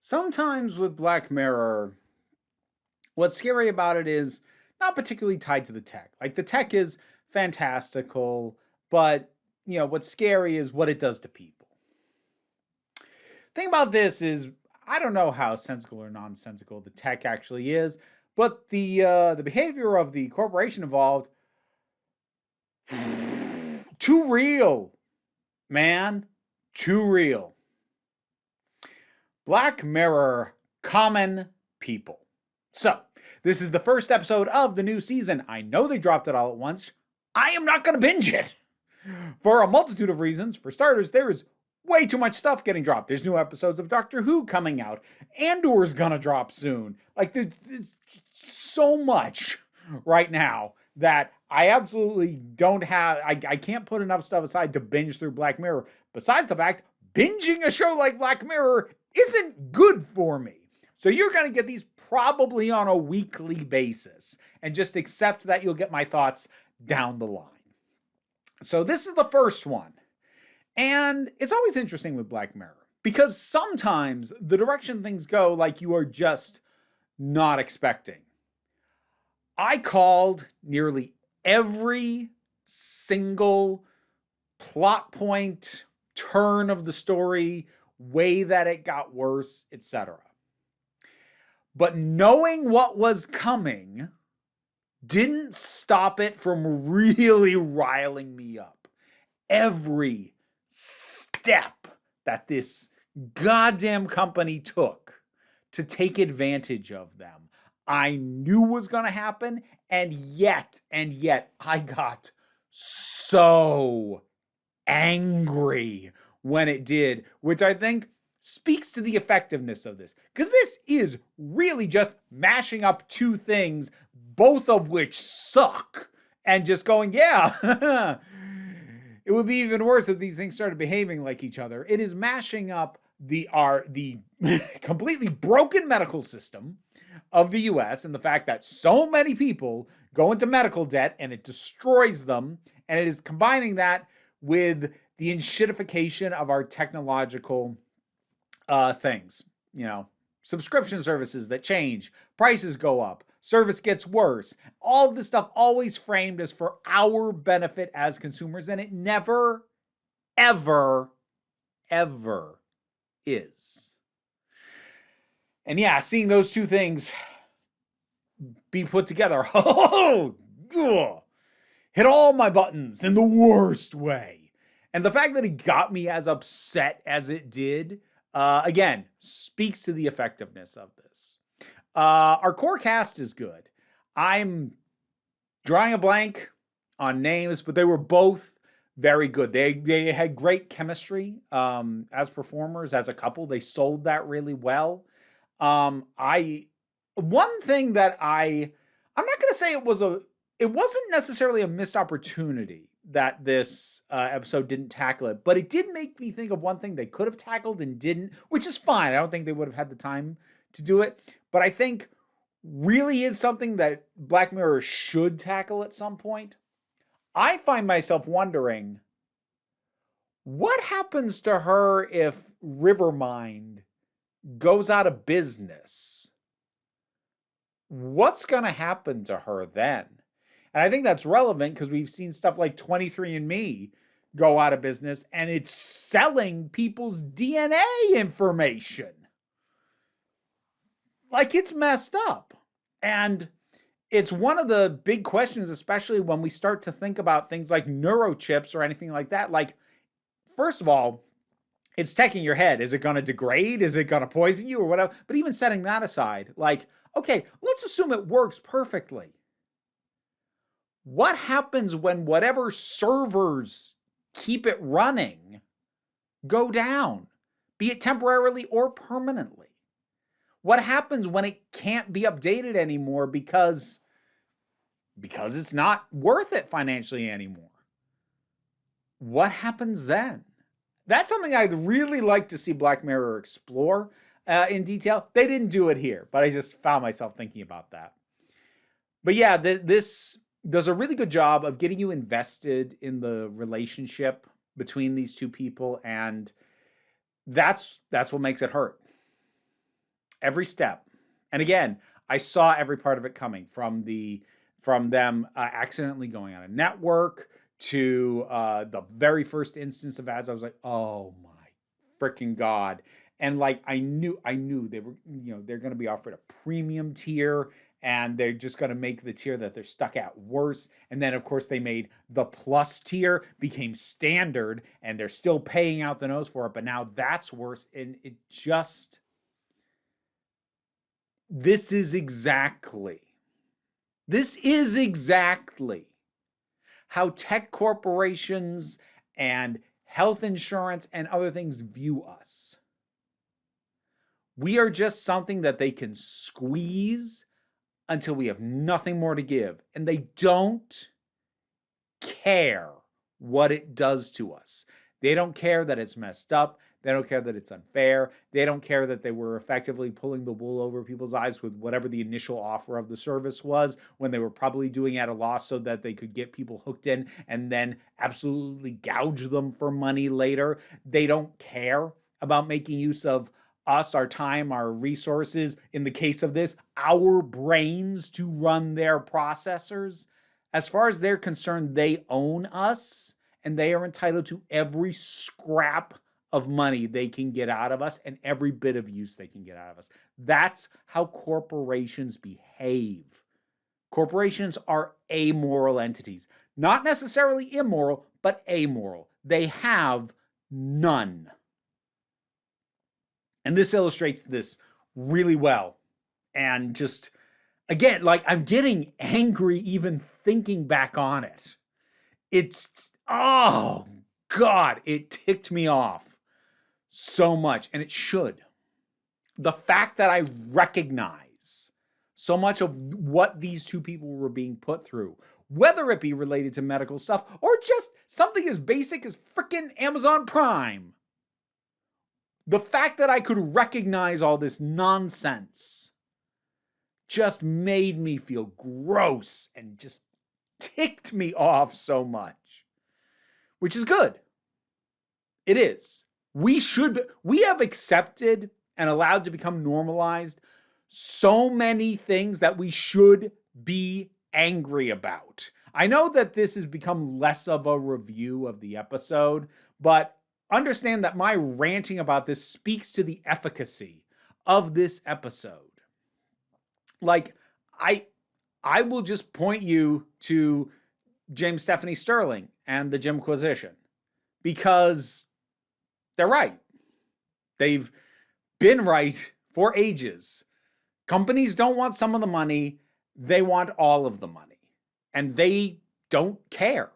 Sometimes with Black Mirror, what's scary about it is not particularly tied to the tech. Like the tech is fantastical, but what's scary is what it does to people. Thing about this is I don't know how sensical or nonsensical the tech actually is, but the behavior of the corporation involved too real, man, too real. Black Mirror, common people. So, this is the first episode of the new season. I know they dropped it all at once. I am not going to binge it for a multitude of reasons. For starters, there is way too much stuff getting dropped. There's new episodes of Doctor Who coming out. Andor's going to drop soon. Like, there's so much right now that I absolutely don't have. I can't put enough stuff aside to binge through Black Mirror. Besides the fact, binging a show like Black Mirror isn't good for me. So you're going to get these probably on a weekly basis and just accept that you'll get my thoughts down the line. So this is the first one. And it's always interesting with Black Mirror because sometimes the direction things go like you are just not expecting. I called nearly every single plot point, turn of the story, way that it got worse, etc. But knowing what was coming didn't stop it from really riling me up. Every step that this goddamn company took to take advantage of them, I knew was going to happen, and yet I got so angry when it did, which I think speaks to the effectiveness of this. Because this is really just mashing up two things, both of which suck, and just going, yeah, it would be even worse if these things started behaving like each other. It is mashing up the completely broken medical system of the US and the fact that so many people go into medical debt and it destroys them. And it is combining that with the enshittification of our technological things. Subscription services that change, prices go up, service gets worse. All of this stuff always framed as for our benefit as consumers, and it never, ever, ever is. And yeah, seeing those two things be put together, hit all my buttons in the worst way. And the fact that it got me as upset as it did, again, speaks to the effectiveness of this. Our core cast is good. I'm drawing a blank on names, but they were both very good. They had great chemistry as performers, as a couple. They sold that really well. One thing that I'm not going to say it wasn't necessarily a missed opportunity that this episode didn't tackle it, but it did make me think of one thing they could have tackled and didn't, which is fine. I don't think they would have had the time to do it, but I think really is something that Black Mirror should tackle at some point. I find myself wondering, what happens to her if Rivermind goes out of business? What's going to happen to her then? And I think that's relevant because we've seen stuff like 23andMe go out of business and it's selling people's DNA information. Like, it's messed up. And it's one of the big questions, especially when we start to think about things like neurochips or anything like that. Like, first of all, it's tech in your head. Is it going to degrade? Is it going to poison you or whatever? But even setting that aside, like, okay, let's assume it works perfectly. What happens when whatever servers keep it running go down, be it temporarily or permanently? What happens when it can't be updated anymore because it's not worth it financially anymore? What happens then? That's something I'd really like to see Black Mirror explore in detail. They didn't do it here, but I just found myself thinking about that. But yeah, this does a really good job of getting you invested in the relationship between these two people, and that's what makes it hurt. every step. And again, I saw every part of it coming from them accidentally going on a network to the very first instance of ads. I was like, oh my freaking God. And like, I knew they were, they're going to be offered a premium tier, and they're just going to make the tier that they're stuck at worse. And then, of course, they made the plus tier became standard, and they're still paying out the nose for it. But now that's worse. And this is exactly how tech corporations and health insurance and other things view us. We are just something that they can squeeze until we have nothing more to give. And they don't care what it does to us. They don't care that it's messed up. They don't care that it's unfair. They don't care that they were effectively pulling the wool over people's eyes with whatever the initial offer of the service was, when they were probably doing it at a loss so that they could get people hooked in and then absolutely gouge them for money later. They don't care about making use of us, our time, our resources, in the case of this, our brains to run their processors. As far as they're concerned, they own us, and they are entitled to every scrap of money they can get out of us and every bit of use they can get out of us. That's how corporations behave. Corporations are amoral entities. Not necessarily immoral, but amoral. They have none. And this illustrates this really well. And just, again, like, I'm getting angry even thinking back on it. It's, oh God, it ticked me off so much. And it should. The fact that I recognize so much of what these two people were being put through, whether it be related to medical stuff or just something as basic as frickin' Amazon Prime. The fact that I could recognize all this nonsense just made me feel gross and just ticked me off so much, which is good. It is. We have accepted and allowed to become normalized so many things that we should be angry about. I know that this has become less of a review of the episode, but understand that my ranting about this speaks to the efficacy of this episode. Like, I will just point you to James Stephanie Sterling and the Jimquisition, because they're right. They've been right for ages. Companies don't want some of the money. They want all of the money. And they don't care.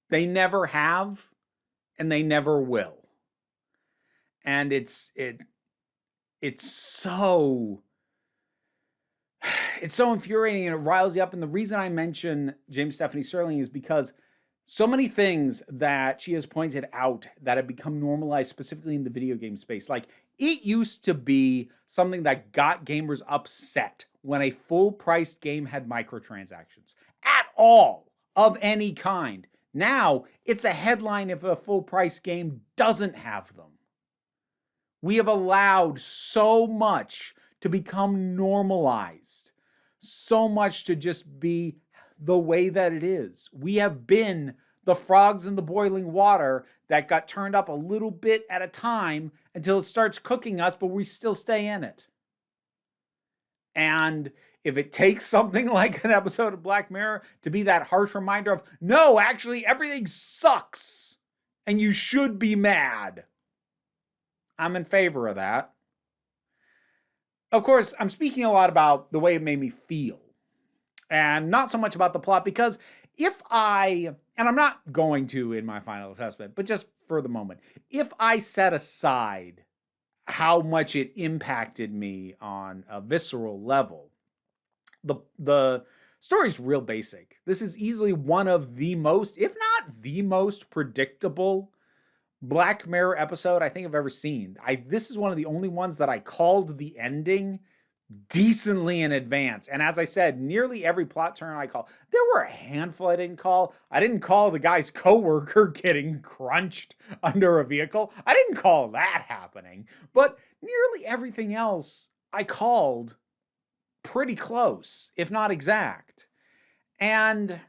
They never have. And they never will. And it's so infuriating, and it riles you up. And the reason I mention James Stephanie Sterling is because so many things that she has pointed out that have become normalized, specifically in the video game space. Like, it used to be something that got gamers upset when a full-priced game had microtransactions at all, of any kind. Now, it's a headline if a full-price game doesn't have them. We have allowed so much to become normalized, so much to just be the way that it is. We have been the frogs in the boiling water that got turned up a little bit at a time until it starts cooking us, but we still stay in it. And if it takes something like an episode of Black Mirror to be that harsh reminder of, no, actually, everything sucks and you should be mad, I'm in favor of that. Of course, I'm speaking a lot about the way it made me feel, and not so much about the plot, because and I'm not going to in my final assessment, but just for the moment, if I set aside how much it impacted me on a visceral level, the story's real basic. This is easily one of the most, if not the most predictable Black Mirror episode I think I've ever seen. This is one of the only ones that I called the ending decently in advance. And as I said, nearly every plot turn I call. There were a handful I didn't call. I didn't call the guy's coworker getting crunched under a vehicle. I didn't call that happening. But nearly everything else I called pretty close, if not exact. And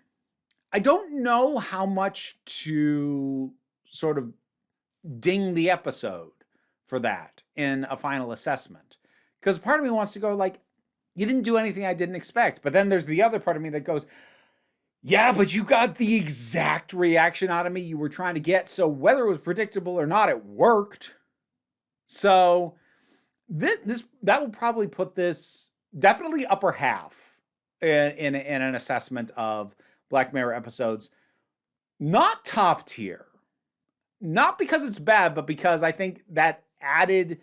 I don't know how much to sort of ding the episode for that in a final assessment. Because part of me wants to go like, you didn't do anything I didn't expect. But then there's the other part of me that goes, yeah, but you got the exact reaction out of me you were trying to get. So whether it was predictable or not, it worked. So that will probably put this definitely upper half in an assessment of Black Mirror episodes. Not top tier. Not because it's bad, but because I think that added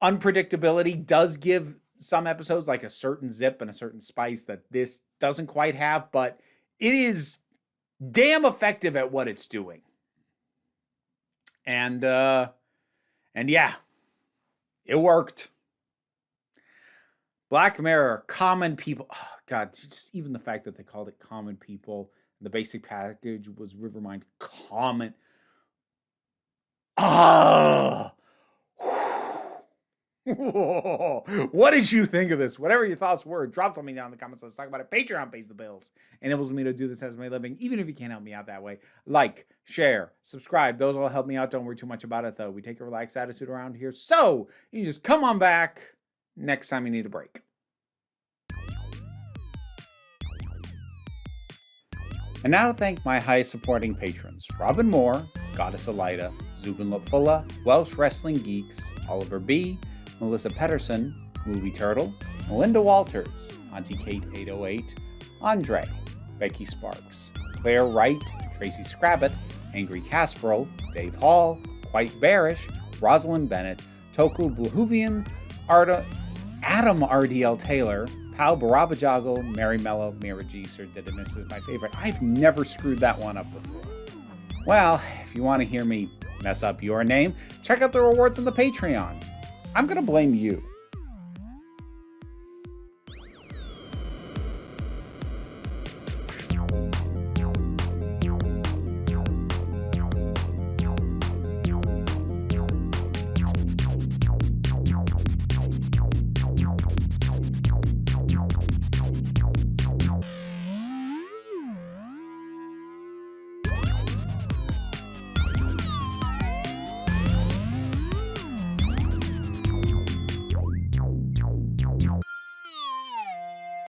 unpredictability does give some episodes like a certain zip and a certain spice that this doesn't quite have, but it is damn effective at what it's doing. And yeah, it worked. Black Mirror, common people. Oh, God, just even the fact that they called it common people. The basic package was Rivermind common. Ah. What did you think of this? Whatever your thoughts were, drop something down in the comments. Let's talk about it. Patreon pays the bills. Enables me to do this as my living, even if you can't help me out that way. Like, share, subscribe. Those all help me out. Don't worry too much about it, though. We take a relaxed attitude around here. So, you just come on back next time you need a break. And now to thank my highest supporting patrons. Robin Moore, Goddess Elida, Zubin Lopfula, Welsh Wrestling Geeks, Oliver B., Melissa Pedersen, Movie Turtle, Melinda Walters, Auntie Kate 808, Andre, Becky Sparks, Claire Wright, Tracy Scrabbit, Angry Casperl, Dave Hall, Quite Bearish, Rosalind Bennett, Toku Blahuvian, Adam RDL Taylor, Pal Barabajoggle, Mary Mello, Mira G, Sir Didymus is my favorite. I've never screwed that one up before. Well, if you want to hear me mess up your name, check out the rewards on the Patreon. I'm going to blame you.